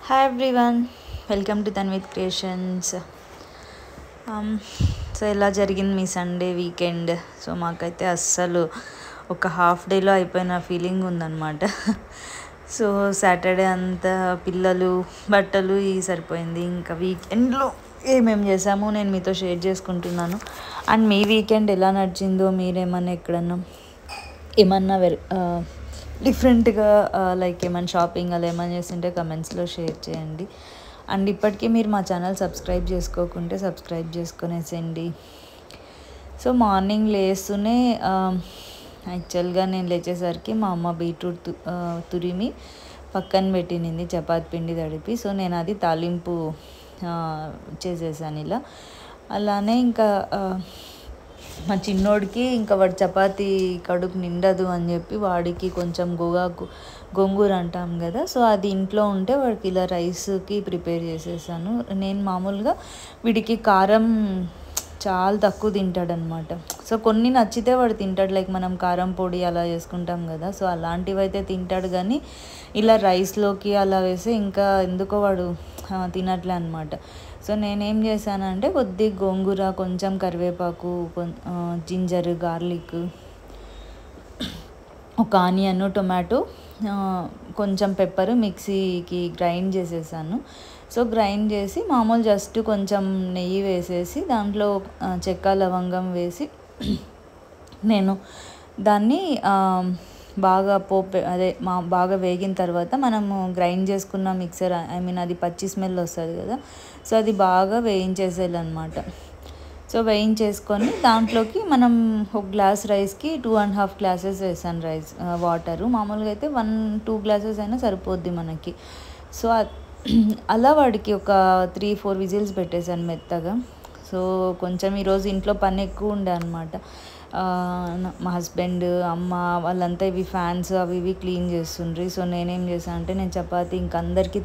Hi everyone, welcome to Tanvith creations. So ఎలా జరిగింది మీ Sunday weekend? So మాకైతే అస్సలు ఒక హాఫ్ డేలో అయిపోయిన ఫీలింగ్ ఉందన్నమాట. సో సాటర్డే అంతా పిల్లలు బట్టలు సరిపోయింది. ఇంకా వీకెండ్లో ఏమేమి చేసామో నేను మీతో షేర్ చేసుకుంటున్నాను. అండ్ మీ వీకెండ్ ఎలా నడిచిందో, మీరేమన్నా ఎక్కడన్నా ఏమన్నా డిఫరెంట్గా లైక్ ఏమైనా షాపింగ్ అలా ఏమైనా చేస్తుంటే కమెంట్స్లో షేర్ చేయండి. అండ్ ఇప్పటికీ మీరు మా ఛానల్ సబ్స్క్రైబ్ చేసుకోకుంటే సబ్స్క్రైబ్ చేసుకునేసేయండి. సో మార్నింగ్ లేస్తూనే యాక్చువల్గా నేను లేచేసరికి మా అమ్మ బీట్రూట్ తురిమి పక్కన పెట్టినింది చపాతి పిండి తడిపి. సో నేను అది తాలింపు చేసేసాను ఇలా. అలానే ఇంకా మా చిన్నోడికి ఇంకా వాడు చపాతీ కడుపు నిండదు అని చెప్పి వాడికి కొంచెం గోంగూర అంటాం కదా, సో అది ఇంట్లో ఉంటే వాడికి ఇలా రైస్కి ప్రిపేర్ చేసేసాను. నేను మామూలుగా వీడికి కారం చాలా తక్కువ తింటాడనమాట. సో కొన్ని నచ్చితే వాడు తింటాడు, లైక్ మనం కారం పొడి అలా చేసుకుంటాం కదా, సో అలాంటివి అయితే తింటాడు. కానీ ఇలా రైస్లోకి అలా వేస్తే ఇంకా ఎందుకో వాడు తినట్లే అనమాట. సో నేనేం చేశానంటే కొద్ది గోంగూర, కొంచెం కరివేపాకు, జింజర్, గార్లిక్, ఒక ఆనియన్, టొమాటో, కొంచెం పెప్పర్ మిక్సీకి గ్రైండ్ చేసేసాను. సో గ్రైండ్ చేసి మామూలు జస్ట్ కొంచెం నెయ్యి వేసేసి దాంట్లో చెక్క లవంగం వేసి నేను దాన్ని బాగా బాగా వేగిన తర్వాత మనము గ్రైండ్ చేసుకున్న మిక్సర్, అది పచ్చి స్మెల్ వస్తుంది కదా, సో అది బాగా వేయించేసేయాలన్నమాట. సో వేయించేసుకొని దాంట్లోకి మనం ఒక గ్లాస్ రైస్కి 2.5 గ్లాసెస్ వేసాను వాటరు. మామూలుగా అయితే 1-2 గ్లాసెస్ అయినా సరిపోద్ది మనకి. సో అలా వాడికి ఒక 3-4 విజిల్స్ పెట్టేశాను మెత్తగా. సో కొంచెం ఈరోజు ఇంట్లో పని ఎక్కువ ఉండే అనమాట. మా హస్బెండ్, అమ్మ వాళ్ళంతా ఇవి ఫ్యాన్స్ అవి ఇవి క్లీన్ చేస్తుండ్రి. సో నేనేం చేశాను అంటే నేను చపాతీ ఇంక అందరికీ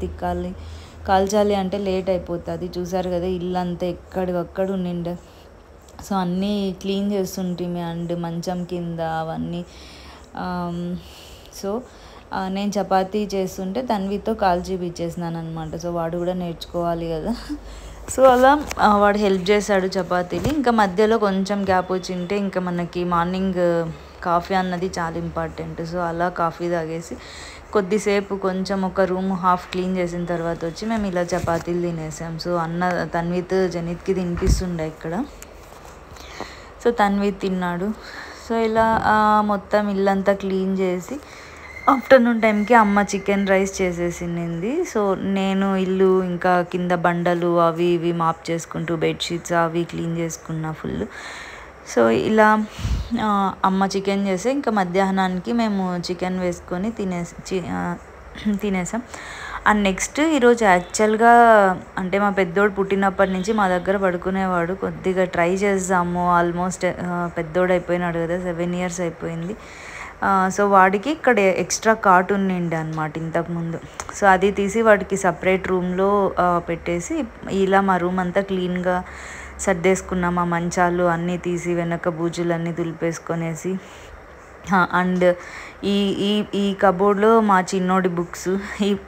కాల్చాలి అంటే లేట్ అయిపోతుంది. చూసారు కదా ఇల్లంతా ఎక్కడికక్కడ ఉండిండే. సో అన్నీ క్లీన్ చేస్తుంటిమి అండ్ మంచం కింద అవన్నీ. సో నేను చపాతీ చేస్తుంటే తన్వితో కాల్చిపిచ్చేసినాను అనమాట. సో వాడు కూడా నేర్చుకోవాలి కదా. సో అలా వాడు హెల్ప్ చేశాడు చపాతీని. ఇంకా మధ్యలో కొంచెం గ్యాప్ వచ్చింటే ఇంకా మనకి మార్నింగ్ కాఫీ అన్నది చాలా ఇంపార్టెంట్. సో అలా కాఫీ తాగేసి కొద్దిసేపు కొంచెం ఒక రూమ్ హాఫ్ క్లీన్ చేసిన తర్వాత వచ్చి మేము ఇలా చపాతీలు తినేసాం. సో తన్విత్ జనిత్కి తినిపిస్తుండే ఇక్కడ. సో తన్విత్ తిన్నాడు. సో ఇలా మొత్తం ఇల్లంతా క్లీన్ చేసి ఆఫ్టర్నూన్ టైంకి అమ్మ చికెన్ రైస్ చేసేసింది. సో నేను ఇల్లు ఇంకా కింద బండలు అవి ఇవి మాప్ చేసుకుంటూ బెడ్షీట్స్ అవి క్లీన్ చేసుకున్నా ఫుల్. సో ఇలా అమ్మ చికెన్ చేసి ఇంకా మధ్యాహ్నానికి మేము చికెన్ వేసుకొని తినేసాం. అండ్ నెక్స్ట్ ఈరోజు యాక్చువల్గా అంటే మా పెద్దోడు పుట్టినప్పటి నుంచి మా దగ్గర పడుకునేవాడు. కొద్దిగా ట్రై చేద్దాము, ఆల్మోస్ట్ పెద్దోడు అయిపోయినాడు కదా, 7 years అయిపోయింది. సో వాడికి ఇక్కడ ఎక్స్ట్రా కాట్ ఉండిండే అనమాట ఇంతకుముందు. సో అది తీసి వాడికి సపరేట్ రూమ్లో పెట్టేసి ఇలా మా రూమ్ అంతా క్లీన్గా సర్దేసుకున్నాం. ఆ మంచాలు అన్నీ తీసి వెనక బూజులన్నీ దులిపేసుకొనేసి. అండ్ ఈ కబోర్డ్లో మా చిన్నోడి బుక్స్,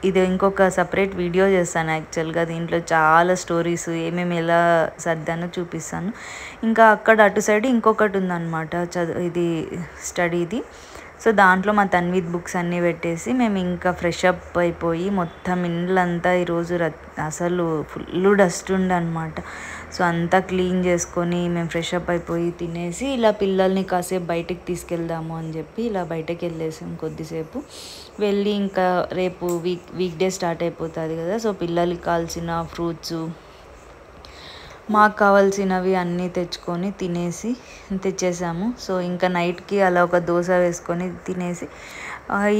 ఇది ఇంకొక సపరేట్ వీడియో చేస్తాను యాక్చువల్గా. దీంట్లో చాలా స్టోరీస్ ఏమేమి ఎలా సర్దానో చూపిస్తాను. ఇంకా అక్కడ అటు సైడ్ ఇంకొకటి ఉందన్నమాట ఇది స్టడీది. సో దాంట్లో మా తన్విత్ బుక్స్ అన్నీ పెట్టేసి మేము ఇంకా ఫ్రెష్ అప్ అయిపోయి మొత్తం ఇండ్లంతా ఈరోజు అసలు ఫుల్ డస్ట్ ఉండే అనమాట. సో అంతా క్లీన్ చేసుకొని మేము ఫ్రెష్ అప్ అయిపోయి తినేసి ఇలా పిల్లల్ని కాసేపు బయటకు తీసుకెళ్దాము అని చెప్పి ఇలా బయటకు వెళ్ళేసాం కొద్దిసేపు. వెళ్ళి ఇంకా రేపు వీక్ డే స్టార్ట్ అయిపోతుంది కదా, సో పిల్లలకి కావాల్సిన ఫ్రూట్స్, మాకు కావాల్సినవి అన్నీ తెచ్చేసాము. సో ఇంకా నైట్కి అలా ఒక దోశ వేసుకొని తినేసి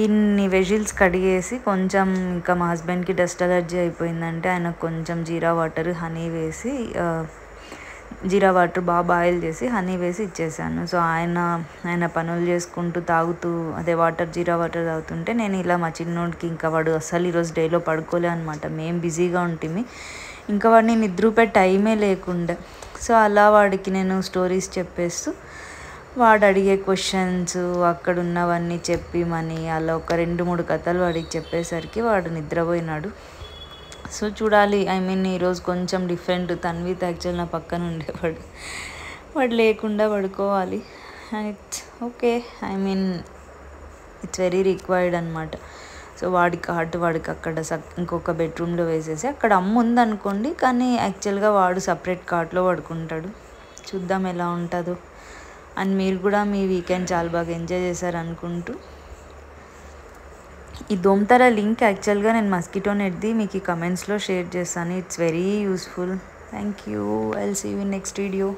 ఇన్ని వెజిల్స్ కడిగేసి కొంచెం ఇంకా మా హస్బెండ్కి డస్ట్ అలర్జీ అయిపోయిందంటే ఆయనకు కొంచెం జీరా వాటర్ బాగా బాయిల్ చేసి హనీ వేసి ఇచ్చేసాను. సో ఆయన పనులు చేసుకుంటూ జీరా వాటర్ తాగుతుంటే నేను ఇలా మా చిన్నోడికి, ఇంకా వాడు అసలు ఈరోజు డేలో పడుకోలే అనమాట. మేము బిజీగా ఉంటుంది, ఇంకా వాడిని నిద్రపే టైమే లేకుండే. సో అలా వాడికి నేను స్టోరీస్ చెప్పేస్తూ వాడు అడిగే క్వశ్చన్స్ అక్కడ ఉన్నవన్నీ చెప్పిమని అలా ఒక 2-3 కథలు వాడికి చెప్పేసరికి వాడు నిద్రపోయినాడు. సో చూడాలి. ఐ మీన్ ఈరోజు కొంచెం డిఫరెంట్. తన్విత్ యాక్చువల్ నా పక్కన ఉండేవాడు, వాడు లేకుండా పడుకోవాలి. It's okay. I mean it's very required అనమాట. సో వాడి కాట్ వాడికి అక్కడ ఇంకొక బెడ్రూమ్లో వేసేసి, అక్కడ అమ్మ ఉందనుకోండి, కానీ యాక్చువల్గా వాడు సపరేట్ కాట్లో పడుకుంటాడు. చూద్దాం ఎలా ఉంటుందో. అండ్ మీరు కూడా మీ వీకెండ్ చాలా బాగా ఎంజాయ్ చేశారనుకుంటూ, ఈ దోమతెర లింక్ యాక్చువల్గా నేను మస్కిటో నెట్ది మీకు ఈ కమెంట్స్లో షేర్ చేస్తాను. It's very useful. Thank you. I will see you in next video.